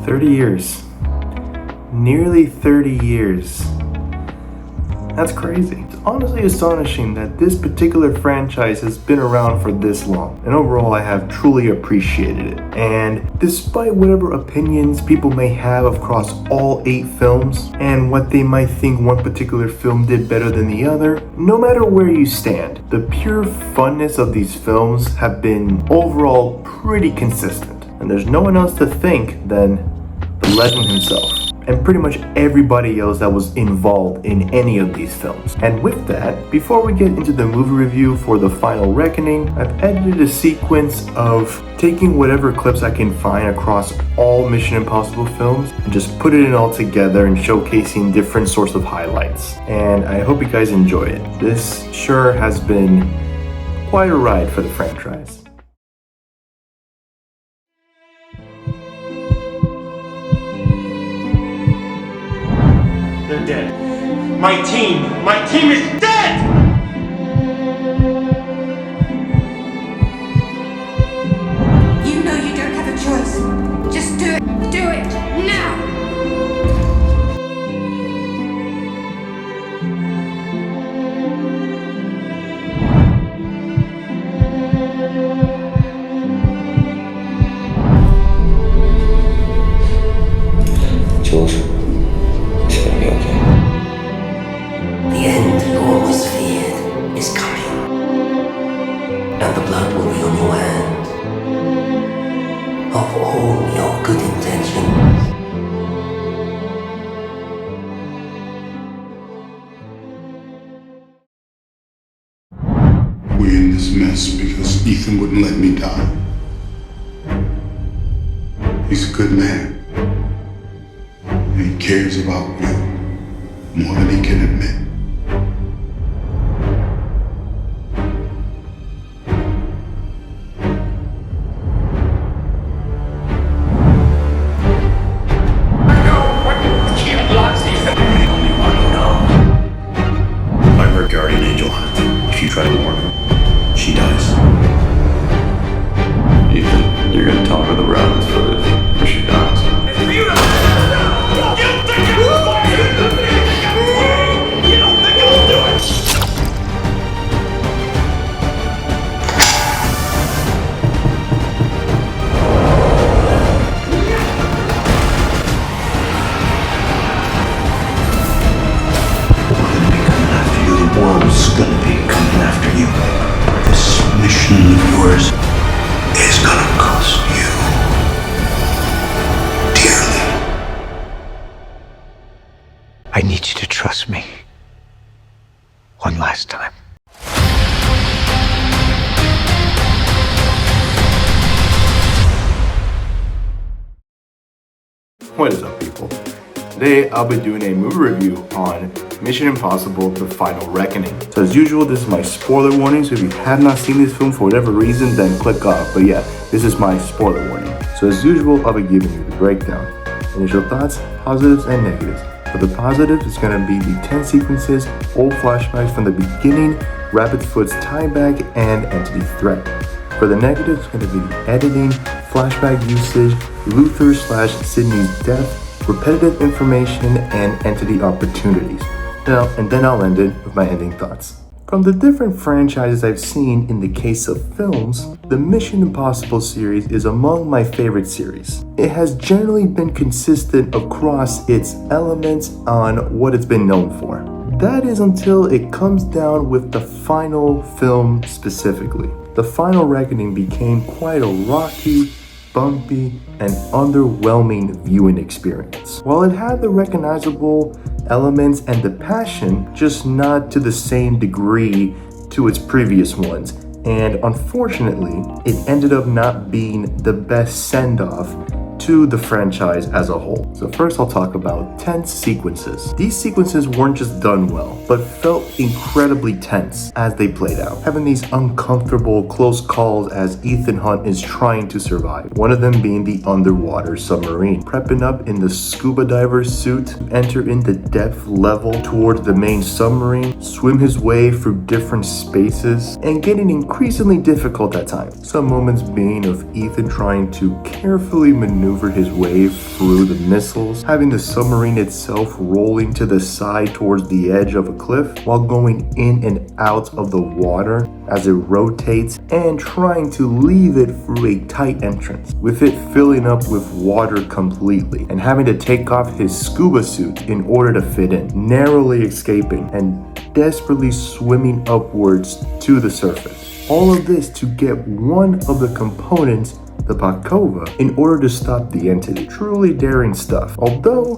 30 years. Nearly 30 years. That's crazy. It's honestly astonishing that this particular franchise has been around for this long, and overall I have truly appreciated it. And despite whatever opinions people may have across all 8 films, and what they might think one particular film did better than the other, no matter where you stand, the pure funness of these films have been overall pretty consistent. And there's no one else to thank than the legend himself, and pretty much everybody else that was involved in any of these films. And with that, before we get into the movie review for The Final Reckoning, I've edited a sequence of taking whatever clips I can find across all Mission Impossible films and just put it in all together and showcasing different sorts of highlights. And I hope you guys enjoy it. This sure has been quite a ride for the franchise. They're dead. My team is dead! You know you don't have a choice. Just do it. Do it now! Jules, it's gonna be okay. The end you always feared is coming. And the blood will be on your hands. Of all your good intentions. We're in this mess because Ethan wouldn't let me die. He's a good man. And he cares about you more than he can admit. I'm her guardian angel. If you try to warn her, she dies. Ethan, you're gonna tell her the route is footed, or she dies. The world's gonna be coming after you. This mission of yours is gonna cost you dearly. I need you to trust me. One last time. What is up, people? Today I'll be doing a movie review on Mission Impossible: The Final Reckoning. So as usual, this is my spoiler warning, so if you have not seen this film for whatever reason, then click off. But yeah, this is my spoiler warning. So as usual, I'll be giving you the breakdown. Initial thoughts, positives and negatives. For the positives, it's going to be the 10 sequences, old flashbacks from the beginning, Rapid Foot's tieback, and entity threat. For the negatives, it's going to be the editing, flashback usage, Luther/Sydney's death, repetitive information, and entity opportunities. And then I'll end it with my ending thoughts. From the different franchises I've seen in the case of films, the Mission Impossible series is among my favorite series. It has generally been consistent across its elements on what it's been known for. That is until it comes down with the final film specifically. The Final Reckoning became quite a rocky, bumpy, and underwhelming viewing experience. While it had the recognizable elements and the passion, just not to the same degree to its previous ones. And unfortunately, it ended up not being the best send-off to the franchise as a whole. So first I'll talk about tense sequences. These sequences weren't just done well, but felt incredibly tense as they played out. Having these uncomfortable close calls as Ethan Hunt is trying to survive. One of them being the underwater submarine. Prepping up in the scuba diver suit to enter in the depth level toward the main submarine, swim his way through different spaces, and getting increasingly difficult at times. Some moments being of Ethan trying to carefully maneuver maneuver his way through the missiles, having the submarine itself rolling to the side towards the edge of a cliff while going in and out of the water as it rotates and trying to leave it through a tight entrance, with it filling up with water completely and having to take off his scuba suit in order to fit in, narrowly escaping and desperately swimming upwards to the surface. All of this to get one of the components, the Pakova, in order to stop the entity. Truly daring stuff. Although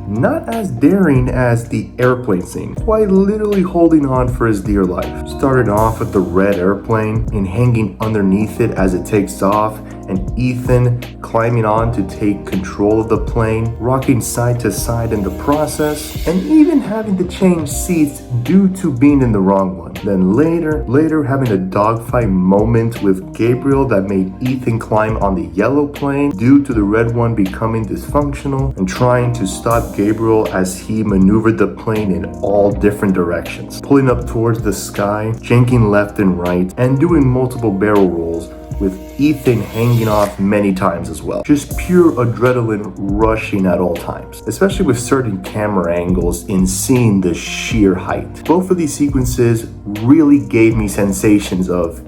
not as daring as the airplane scene, quite literally holding on for his dear life. Started off with the red airplane and hanging underneath it as it takes off, and Ethan climbing on to take control of the plane, rocking side to side in the process, and even having to change seats due to being in the wrong one. Then later having a dogfight moment with Gabriel that made Ethan climb on the yellow plane due to the red one becoming dysfunctional, and trying to stop Gabriel as he maneuvered the plane in all different directions, pulling up towards the sky, janking left and right, and doing multiple barrel rolls, with Ethan hanging off many times as well. Just pure adrenaline rushing at all times, especially with certain camera angles in seeing the sheer height. Both of these sequences really gave me sensations of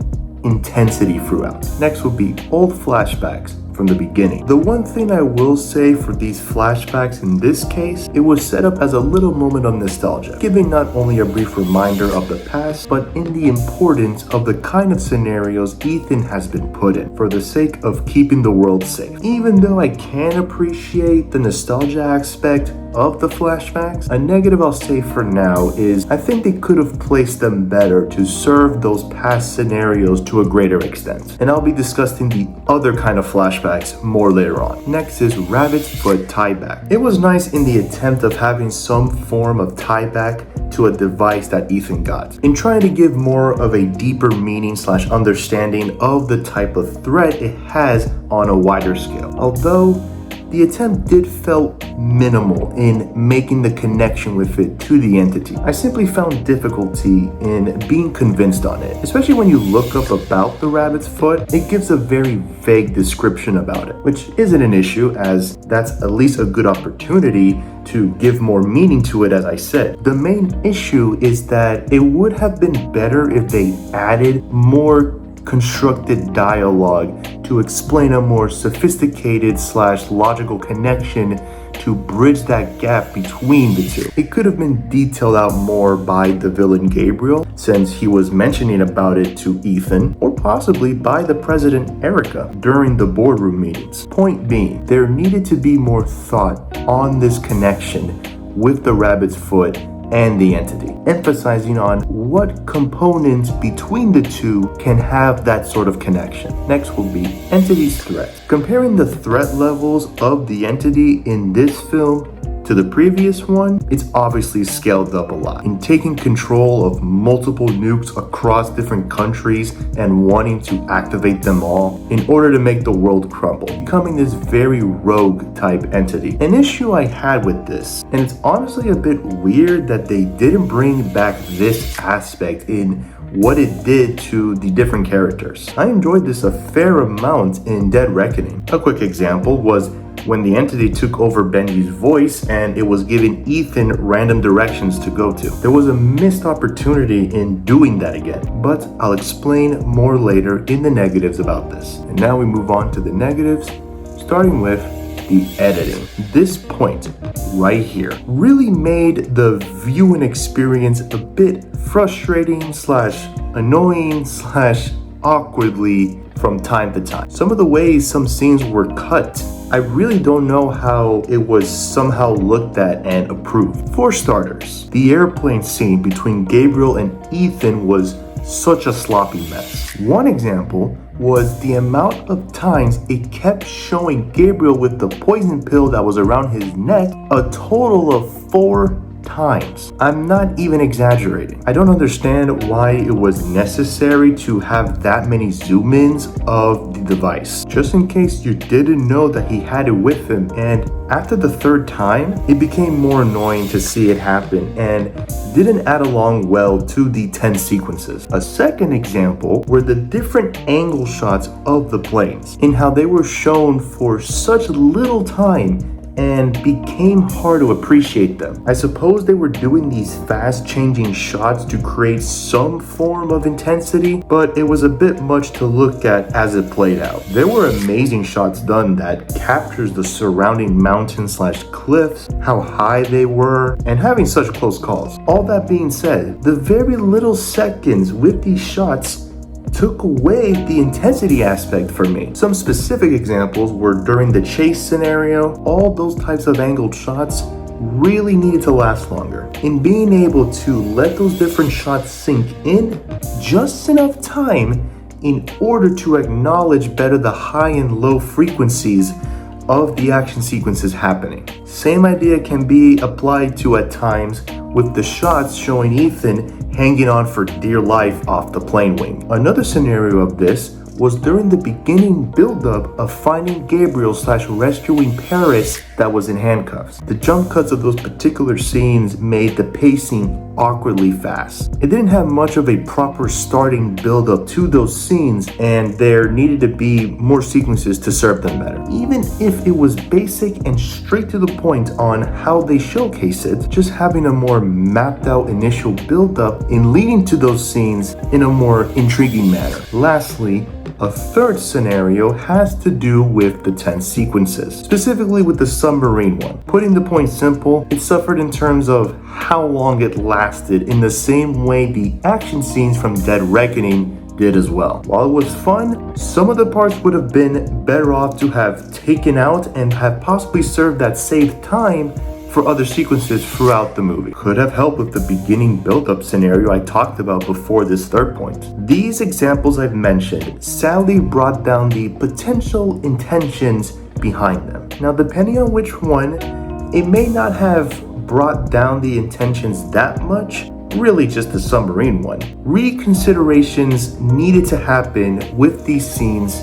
intensity throughout. Next will be old flashbacks from the beginning. The one thing I will say for these flashbacks in this case, it was set up as a little moment of nostalgia, giving not only a brief reminder of the past, but in the importance of the kind of scenarios Ethan has been put in for the sake of keeping the world safe. Even though I can appreciate the nostalgia aspect of the flashbacks, a negative I'll say for now is I think they could have placed them better to serve those past scenarios to a greater extent. And I'll be discussing the other kind of flashbacks more later on. Next is Rabbit's Foot tieback. It was nice in the attempt of having some form of tieback to a device that Ethan got, in trying to give more of a deeper meaning / understanding of the type of threat it has on a wider scale. Although the attempt did felt minimal in making the connection with it to the entity. I simply found difficulty in being convinced on it, especially when you look up about the rabbit's foot. It gives a very vague description about it, which isn't an issue, as that's at least a good opportunity to give more meaning to it, as I said. The main issue is that it would have been better if they added more constructed dialogue to explain a more sophisticated / logical connection to bridge that gap between the two. It could have been detailed out more by the villain Gabriel, since he was mentioning about it to Ethan, or possibly by the president Erica during the boardroom meetings. Point being, there needed to be more thought on this connection with the rabbit's foot and the entity, emphasizing on what components between the two can have that sort of connection. Next will be entity's threat. Comparing the threat levels of the entity in this film to the previous one, it's obviously scaled up a lot in taking control of multiple nukes across different countries and wanting to activate them all in order to make the world crumble, becoming this very rogue type entity. An issue I had with this, and it's honestly a bit weird that they didn't bring back this aspect in what it did to the different characters. I enjoyed this a fair amount in Dead Reckoning. A quick example was when the entity took over Benji's voice and it was giving Ethan random directions to go to. There was a missed opportunity in doing that again, but I'll explain more later in the negatives about this. And now we move on to the negatives, starting with the editing. This point right here really made the viewing experience a bit frustrating / annoying / awkwardly from time to time. Some of the ways some scenes were cut, I really don't know how it was somehow looked at and approved. For starters, the airplane scene between Gabriel and Ethan was such a sloppy mess. One example was the amount of times it kept showing Gabriel with the poison pill that was around his neck a total of 4 times. I'm not even exaggerating. I don't understand why it was necessary to have that many zoom-ins of the device. Just in case you didn't know that he had it with him, and after the third time, it became more annoying to see it happen and didn't add along well to the 10 sequences. A second example were the different angle shots of the planes and how they were shown for such little time and became hard to appreciate them. I suppose they were doing these fast changing shots to create some form of intensity, but it was a bit much to look at as it played out. There were amazing shots done that captures the surrounding mountains / cliffs, how high they were, and having such close calls. All that being said, the very little seconds with these shots took away the intensity aspect for me. Some specific examples were during the chase scenario. All those types of angled shots really needed to last longer. In being able to let those different shots sink in just enough time in order to acknowledge better the high and low frequencies of the action sequences happening. Same idea can be applied to at times with the shots showing Ethan hanging on for dear life off the plane wing. Another scenario of this was during the beginning buildup of finding Gabriel / rescuing Paris that was in handcuffs. The jump cuts of those particular scenes made the pacing awkwardly fast. It didn't have much of a proper starting buildup to those scenes, and there needed to be more sequences to serve them better. Even if it was basic and straight to the point on how they showcase it, just having a more mapped out initial buildup in leading to those scenes in a more intriguing manner. Lastly, a third scenario has to do with the 10 sequences, specifically with the submarine one. Putting the point simple, it suffered in terms of how long it lasted, in the same way the action scenes from Dead Reckoning did as well. While it was fun, some of the parts would have been better off to have taken out and have possibly served that saved time for other sequences throughout the movie. Could have helped with the beginning build-up scenario I talked about before this third point. These examples I've mentioned sadly brought down the potential intentions behind them. Now, depending on which one, it may not have brought down the intentions that much, really just the submarine one. Reconsiderations needed to happen with these scenes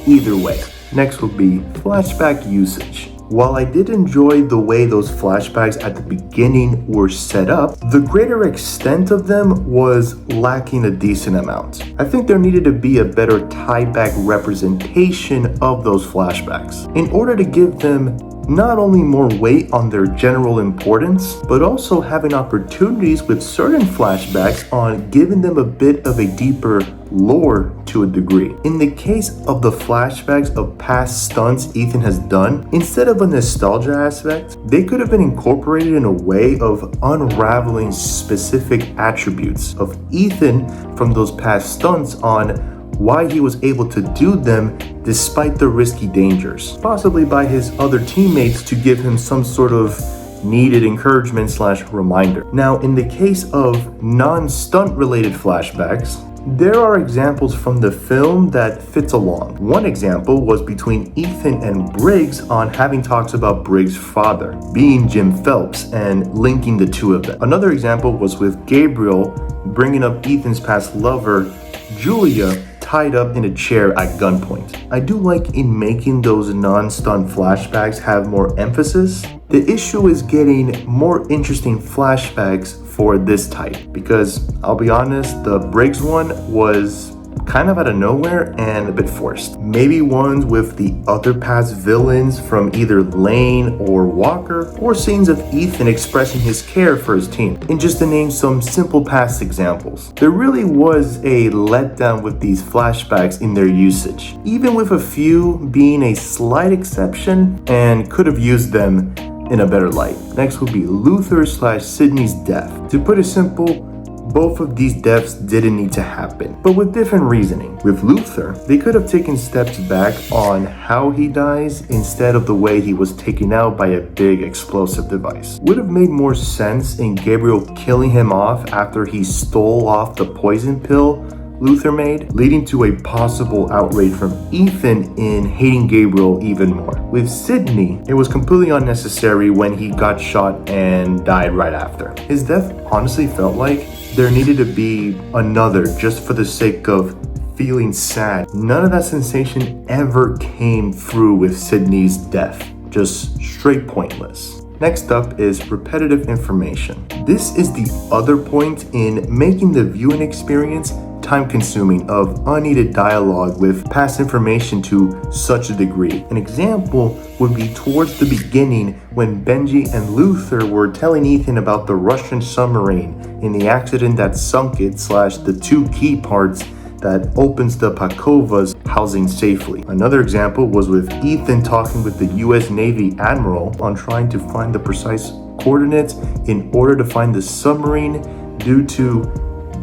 either way. Next would be flashback usage. While I did enjoy the way those flashbacks at the beginning were set up, the greater extent of them was lacking a decent amount. I think there needed to be a better tie-back representation of those flashbacks in order to give them not only more weight on their general importance, but also having opportunities with certain flashbacks on giving them a bit of a deeper lore to a degree. In the case of the flashbacks of past stunts Ethan has done, instead of a nostalgia aspect, they could have been incorporated in a way of unraveling specific attributes of Ethan from those past stunts on why he was able to do them despite the risky dangers, possibly by his other teammates to give him some sort of needed encouragement / reminder. Now, in the case of non-stunt related flashbacks, there are examples from the film that fits along. One example was between Ethan and Briggs on having talks about Briggs' father being Jim Phelps and linking the two of them. Another example was with Gabriel bringing up Ethan's past lover, Julia, tied up in a chair at gunpoint. I do like in making those non-stunt flashbacks have more emphasis. The issue is getting more interesting flashbacks for this type, because I'll be honest, the Briggs one was kind of out of nowhere and a bit forced. Maybe ones with the other past villains from either Lane or Walker, or scenes of Ethan expressing his care for his team. And just to name some simple past examples, there really was a letdown with these flashbacks in their usage, even with a few being a slight exception and could have used them in a better light. Next would be Luther / Sydney's death. To put it simple, both of these deaths didn't need to happen, but with different reasoning. With Luther, they could have taken steps back on how he dies instead of the way he was taken out by a big explosive device. Would have made more sense in Gabriel killing him off after he stole off the poison pill Luther made, leading to a possible outrage from Ethan in hating Gabriel even more. With Sidney, it was completely unnecessary when he got shot and died right after. His death honestly felt like there needed to be another just for the sake of feeling sad. None of that sensation ever came through with Sidney's death. Just straight pointless. Next up is repetitive information. This is the other point in making the viewing experience time-consuming of unneeded dialogue with past information to such a degree. An example would be towards the beginning when Benji and Luther were telling Ethan about the Russian submarine in the accident that sunk it / the two key parts that opens the Pakova's housing safely. Another example was with Ethan talking with the US Navy Admiral on trying to find the precise coordinates in order to find the submarine due to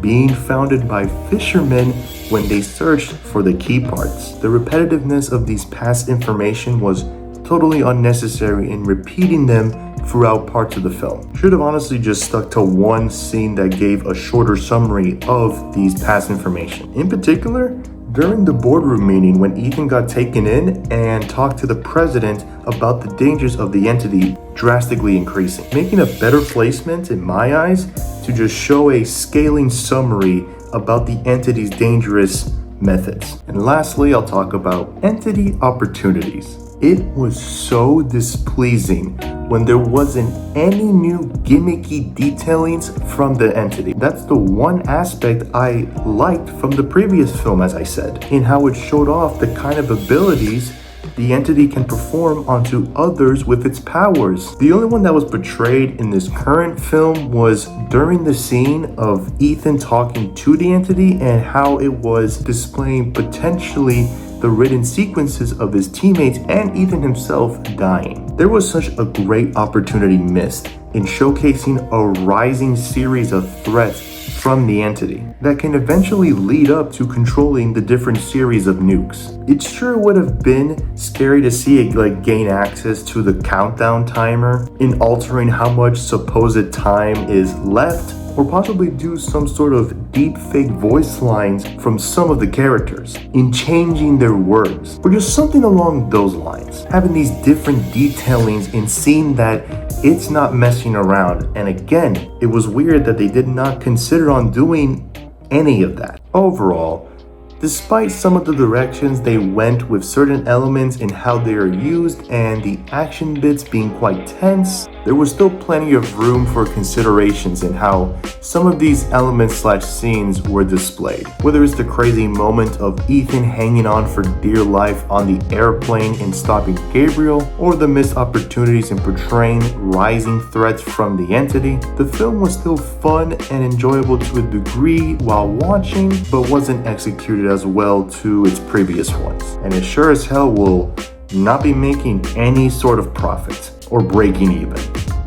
being founded by fishermen when they searched for the key parts. The repetitiveness of these past information was totally unnecessary in repeating them throughout parts of the film. Should have honestly just stuck to one scene that gave a shorter summary of these past information. In particular, during the boardroom meeting when Ethan got taken in and talked to the president about the dangers of the entity drastically increasing, making a better placement in my eyes to just show a scaling summary about the entity's dangerous methods. And lastly, I'll talk about entity opportunities. It was so displeasing when there wasn't any new gimmicky detailings from the entity. That's the one aspect I liked from the previous film, as I said, in how it showed off the kind of abilities the entity can perform onto others with its powers. The only one that was portrayed in this current film was during the scene of Ethan talking to the entity and how it was displaying potentially the written sequences of his teammates and Ethan himself dying. There was such a great opportunity missed in showcasing a rising series of threats from the entity that can eventually lead up to controlling the different series of nukes. It sure would have been scary to see it gain access to the countdown timer in altering how much supposed time is left, or possibly do some sort of deep fake voice lines from some of the characters in changing their words, or just something along those lines. Having these different detailings in seeing that it's not messing around. And again, it was weird that they did not consider on doing any of that. Overall, despite some of the directions they went with certain elements in how they are used and the action bits being quite tense, there was still plenty of room for considerations in how some of these elements / scenes were displayed. Whether it's the crazy moment of Ethan hanging on for dear life on the airplane and stopping Gabriel, or the missed opportunities in portraying rising threats from the entity, the film was still fun and enjoyable to a degree while watching, but wasn't executed as well to its previous ones. And it sure as hell will not be making any sort of profit or breaking even.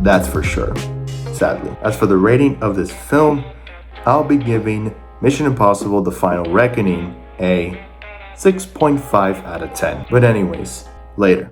That's for sure, sadly. As for the rating of this film, I'll be giving Mission Impossible: The Final Reckoning a 6.5 out of 10. But anyways, later.